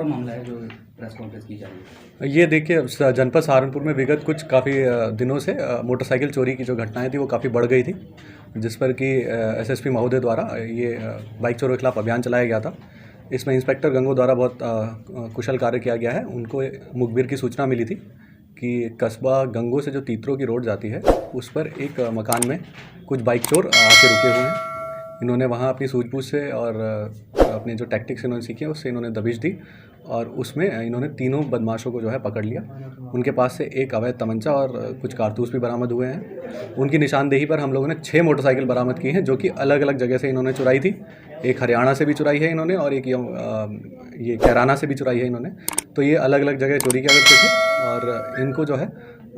पूरा मामला है जो प्रेस कॉन्फ्रेंस की जा रही है? ये देखिए, जनपद सहारनपुर में विगत कुछ काफ़ी दिनों से मोटरसाइकिल चोरी की जो घटनाएं थी वो काफ़ी बढ़ गई थी, जिस पर कि एसएसपी महोदय द्वारा ये बाइक चोरों के खिलाफ अभियान चलाया गया था। इसमें इंस्पेक्टर गंगो द्वारा बहुत कुशल कार्य किया गया है। उनको मुखबिर की सूचना मिली थी कि कस्बा गंगो से जो तीतरो की रोड जाती है उस पर एक मकान में कुछ बाइक चोर आके रुके हुए हैं। इन्होंने वहाँ अपनी सूझबूझ से और अपने जो टैक्टिक्स इन्होंने सीखे उससे इन्होंने दबिश दी और उसमें इन्होंने तीनों बदमाशों को जो है पकड़ लिया। उनके पास से एक अवैध तमंचा और कुछ कारतूस भी बरामद हुए हैं। उनकी निशानदेही पर हम लोगों ने 6 मोटरसाइकिल बरामद की हैं, जो कि अलग अलग जगह से इन्होंने चुराई थी। एक हरियाणा से भी चुराई है इन्होंने और एक ये कैराना से भी चुराई है इन्होंने। तो ये अलग अलग जगह चोरी किया करते थे और इनको जो है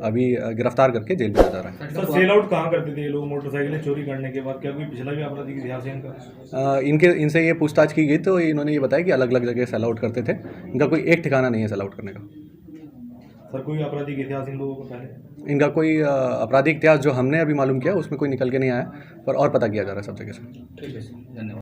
अभी गिरफ्तार करके जेल भेजा जा रहा है। सर, सेल आउट कहाँ करते थे ये लोग मोटरसाइकिलें चोरी करने के बाद? क्या कोई पिछला भी आपराधिक इतिहास है इनका? इनसे ये पूछताछ की गई तो इन्होंने ये बताया कि अलग अलग जगह सेल आउट करते थे। इनका कोई एक ठिकाना नहीं है सेल आउट करने का। सर, कोई आपराधिक इतिहास इन लोगों को पहले? इनका कोई आपराधिक इतिहास जो हमने अभी मालूम किया उसमें कोई निकल के नहीं आया, पर और पता किया जा रहा है सब जगह से। ठीक है, धन्यवाद।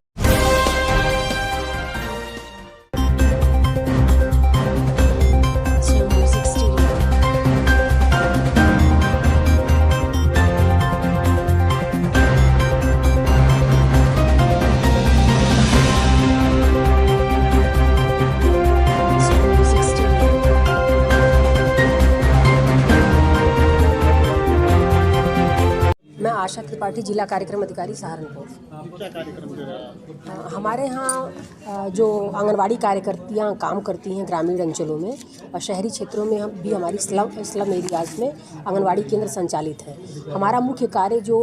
आशा त्रिपाठी, जिला कार्यक्रम अधिकारी सहारनपुर। क्या कार्यक्रम दे रहे हैं? हमारे यहाँ जो आंगनवाड़ी कार्यकर्तियाँ काम करती हैं ग्रामीण अंचलों में और शहरी क्षेत्रों में भी हमारी स्लम एरियाज़ में आंगनवाड़ी केंद्र संचालित है। हमारा मुख्य कार्य जो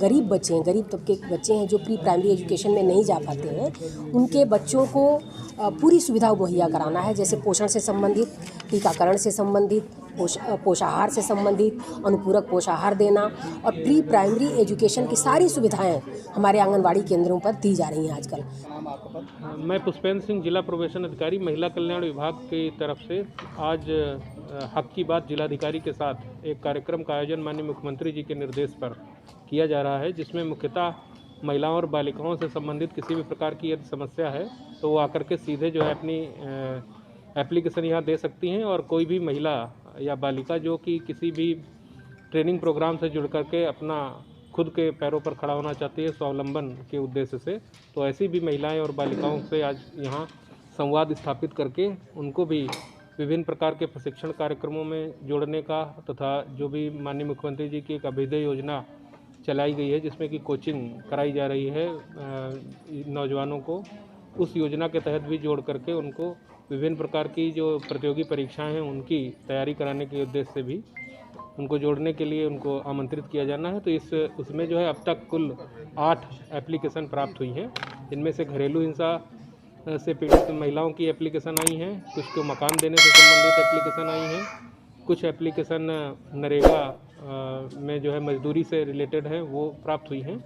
गरीब बच्चे हैं, गरीब तबके के बच्चे हैं जो प्री प्राइमरी एजुकेशन में नहीं जा पाते हैं, उनके बच्चों को पूरी सुविधा मुहैया कराना है, जैसे पोषण से संबंधित, टीकाकरण से संबंधित, पोषाहार से संबंधित, अनुपूरक पोषाहार देना और प्री प्राइमरी एजुकेशन की सारी सुविधाएं हमारे आंगनवाड़ी केंद्रों पर दी जा रही हैं आजकल। मैं पुष्पेंद्र सिंह, जिला प्रोबेशन अधिकारी, महिला कल्याण विभाग की तरफ से आज हक की बात जिलाधिकारी के साथ एक कार्यक्रम का आयोजन माननीय मुख्यमंत्री जी के निर्देश पर किया जा रहा है, जिसमें मुख्यतः महिलाओं और बालिकाओं से संबंधित किसी भी प्रकार की यदि समस्या है तो वो आकर के सीधे जो है अपनी एप्लीकेशन यहाँ दे सकती हैं। और कोई भी महिला या बालिका जो कि किसी भी ट्रेनिंग प्रोग्राम से जुड़ करके अपना खुद के पैरों पर खड़ा होना चाहती है स्वावलंबन के उद्देश्य से, तो ऐसी भी महिलाएं और बालिकाओं से आज यहाँ संवाद स्थापित करके उनको भी विभिन्न प्रकार के प्रशिक्षण कार्यक्रमों में जोड़ने का तथा जो भी माननीय मुख्यमंत्री जी की एक अभ्युदय योजना चलाई गई है जिसमें कि कोचिंग कराई जा रही है नौजवानों को, उस योजना के तहत भी जोड़ करके उनको विभिन्न प्रकार की जो प्रतियोगी परीक्षाएं हैं उनकी तैयारी कराने के उद्देश्य से भी उनको जोड़ने के लिए उनको आमंत्रित किया जाना है। तो उसमें जो है अब तक कुल 8 एप्लीकेशन प्राप्त हुई हैं। इनमें से घरेलू हिंसा से पीड़ित महिलाओं की एप्लीकेशन आई हैं, कुछ को मकान देने से संबंधित एप्लीकेशन आई हैं, कुछ एप्लीकेशन नरेगा में जो है मजदूरी से रिलेटेड है वो प्राप्त हुई हैं।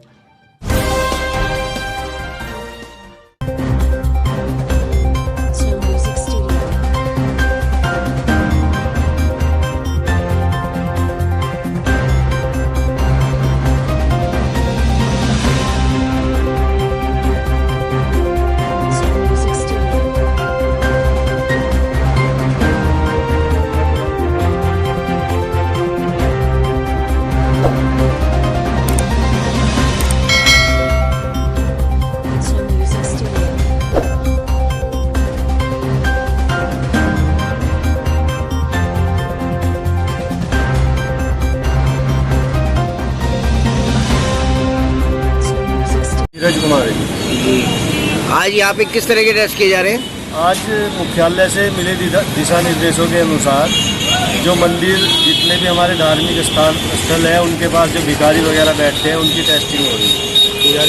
कुमार आज यहाँ पे किस तरह के टेस्ट किए जा रहे हैं? आज मुख्यालय से मिले दिशा निर्देशों के अनुसार जो मंदिर जितने भी हमारे धार्मिक स्थल है उनके पास जो भिखारी वगैरह बैठते हैं उनकी टेस्टिंग हो रही है।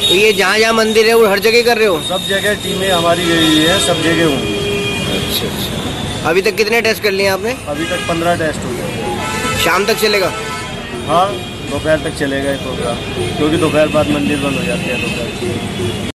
तो ये जहाँ जहाँ मंदिर है वो हर जगह कर रहे हो? सब जगह टीमें हमारी गई हुई है, सब जगह होंगी। अच्छा। अभी तक कितने टेस्ट कर लिए आपने? अभी तक 15 टेस्ट हो गए। शाम तक चलेगा? हाँ, दोपहर तक चलेगा ये प्रोग्राम, क्योंकि दोपहर बाद मंदिर बंद हो जाते हैं दोपहर।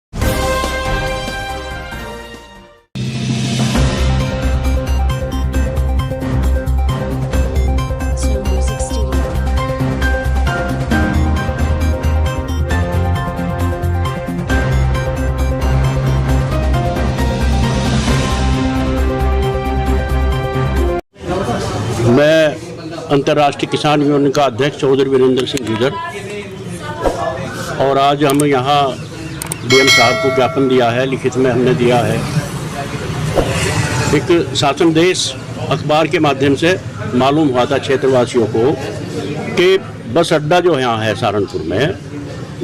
अंतर्राष्ट्रीय किसान यूनियन का अध्यक्ष चौधरी वीरेंद्र सिंह गुजर। और आज हम यहाँ डीएम साहब को ज्ञापन दिया है, लिखित में हमने दिया है। एक शासन देश अखबार के माध्यम से मालूम हुआ था क्षेत्रवासियों को कि बस अड्डा जो यहाँ है सहारनपुर में,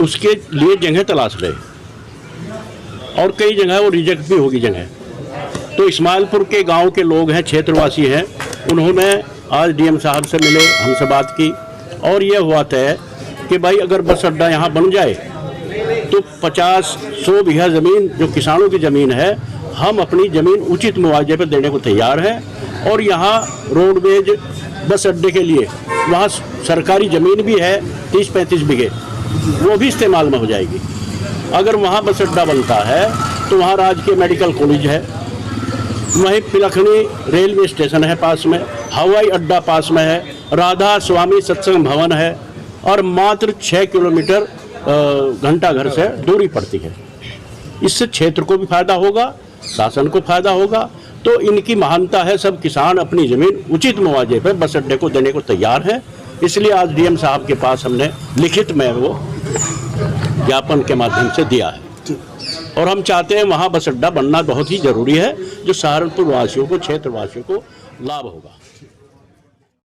उसके लिए जगह तलाश रहे और कई जगह वो रिजेक्ट भी होगी जगह। तो इस्माइलपुर के गांव के लोग हैं, क्षेत्रवासी हैं, उन्होंने आज डीएम साहब से मिले, हमसे बात की और ये हुआ तय कि भाई अगर बस अड्डा यहाँ बन जाए तो 50-100 बीघा ज़मीन जो किसानों की ज़मीन है, हम अपनी ज़मीन उचित मुआवजे पर देने को तैयार हैं। और यहाँ रोडवेज बस अड्डे के लिए वहाँ सरकारी ज़मीन भी है 30-35 बीघे, वो भी इस्तेमाल में हो जाएगी। अगर वहाँ बस अड्डा बनता है तो वहाँ राजकीय मेडिकल कॉलेज है, वहीं पिलखनी रेलवे स्टेशन है पास में, हवाई अड्डा पास में है, राधा स्वामी सत्संग भवन है और मात्र 6 किलोमीटर घंटा घर से दूरी पड़ती है। इससे क्षेत्र को भी फायदा होगा, शासन को फायदा होगा। तो इनकी महानता है, सब किसान अपनी ज़मीन उचित मुआवजे पर बस अड्डे को देने को तैयार है। इसलिए आज डीएम साहब के पास हमने लिखित में वो ज्ञापन के माध्यम से दिया है और हम चाहते हैं वहाँ बस अड्डा बनना बहुत ही ज़रूरी है, जो सहारनपुर वासियों को, क्षेत्रवासियों को लाभ होगा।